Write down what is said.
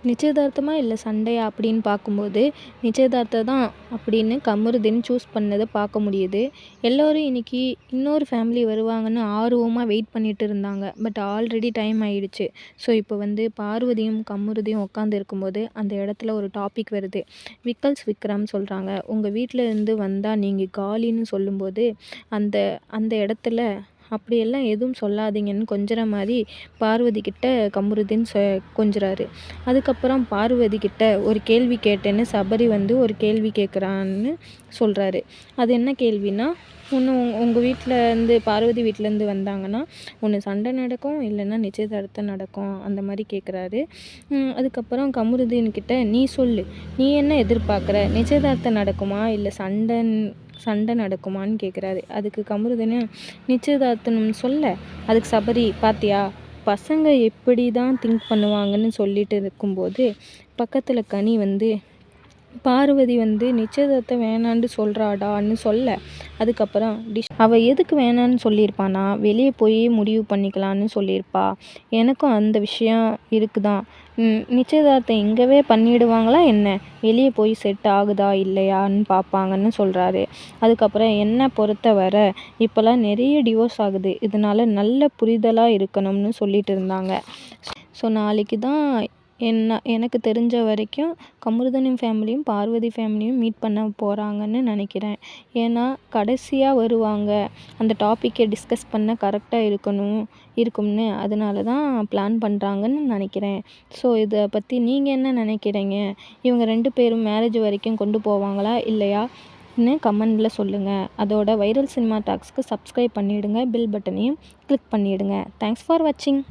நிச்சயதார்த்தமா இல்ல சண்டையா அப்படின்னு பார்க்கும்போது, நிச்சயதார்த்தம் தான் அப்படின்னு கமருதீன் சூஸ் பண்ணத பார்க்க முடியுது. எல்லோரும் இன்னைக்கு இன்னொரு ஃபேமிலி வருவாங்கன்னு ஆர்வமா வெயிட் பண்ணிட்டு இருந்தாங்க. பட் ஆல்ரெடி டைம் ஆயிடுச்சு. ஸோ இப்போ வந்து பார்வதியும், கமருதீயும் உட்காந்து இருக்கும்போது, அந்த இடத்துல ஒரு டாபிக் வருது. விக்ரம் சொல்றாங்க, "உங்க வீட்ல இருந்து வந்தா நீங்க காலின்னு" சொல்லும்போது, அந்த அந்த இடத்துல அப்படியெல்லாம் எதுவும் சொல்லாதீங்கன்னு கொஞ்சுற மாரி பார்வதி கிட்ட கமருதீன் கொஞ்சுறாரு. அதுக்கப்புறம் பார்வதி கிட்ட ஒரு கேள்வி கேட்டேன்னு சபரி வந்து ஒரு கேள்வி கேட்குறான்னு சொல்கிறாரு. அது என்ன கேள்வினா, ஒன்று உங்கள் வீட்டிலேருந்து பார்வதி வீட்டிலேருந்து வந்தாங்கன்னா ஒன்று சண்டை நடக்கும், இல்லைன்னா நிச்சயதார்த்தம் நடக்கும், அந்த மாதிரி கேட்குறாரு. அதுக்கப்புறம் கமருதீன் கிட்ட நீ சொல்லு, நீ என்ன எதிர்பார்க்குற, நிச்சயதார்த்தம் நடக்குமா இல்லை சண்டை நடக்குமான்னு கேட்குறாரு. அதுக்கு கமருதீன் நிச்சயதார்த்தம்னு சொல்ல, அதுக்கு சபரி பாத்தியா பசங்க எப்படி தான் திங்க் பண்ணுவாங்கன்னு சொல்லிட்டு இருக்கும்போது, பக்கத்தில் கனி வந்து பார்வதி வந்து நிச்சயதார்த்தம் வேணான்னு சொல்கிறாடான்னு சொல்ல, அதுக்கப்புறம் அவள் எதுக்கு வேணான்னு சொல்லியிருப்பானா, வெளியே போய் முடிவு பண்ணிக்கலான்னு சொல்லியிருப்பா. எனக்கும் அந்த விஷயம் இருக்குதான். நிச்சயதார்த்தம் இங்கவே பண்ணிடுவாங்களா என்ன, வெளியே போய் செட் ஆகுதா இல்லையான்னு பார்ப்பாங்கன்னு சொல்கிறாரு. அதுக்கப்புறம் என்னை பொறுத்த வரை இப்போல்லாம் நிறைய டிவோர்ஸ் ஆகுது, இதனால நல்ல புரிதலாக இருக்கணும்னு சொல்லிட்டு இருந்தாங்க. ஸோ நாளைக்கு தான் எனக்கு தெரிஞ்ச வரைக்கும் கமருதீன் ஃபேமிலியும் பார்வதி ஃபேமிலியும் மீட் பண்ண போகிறாங்கன்னு நினைக்கிறேன். ஏன்னா கடைசியாக வருவாங்க, அந்த டாப்பிக்கை டிஸ்கஸ் பண்ண கரெக்டாக இருக்கும்னு அதனால தான் பிளான் பண்ணுறாங்கன்னு நினைக்கிறேன். ஸோ இதை பற்றி நீங்கள் என்ன நினைக்கிறீங்க? இவங்க 2 பேரும் மேரேஜ் வரைக்கும் கொண்டு போவாங்களா இல்லையா கமெண்டில் சொல்லுங்கள். அதோட வைரல் சினிமா டாக்ஸ்க்கு சப்ஸ்கிரைப் பண்ணிவிடுங்க, பெல் பட்டனையும் கிளிக் பண்ணிவிடுங்க. தேங்க்ஸ் ஃபார் வாட்சிங்.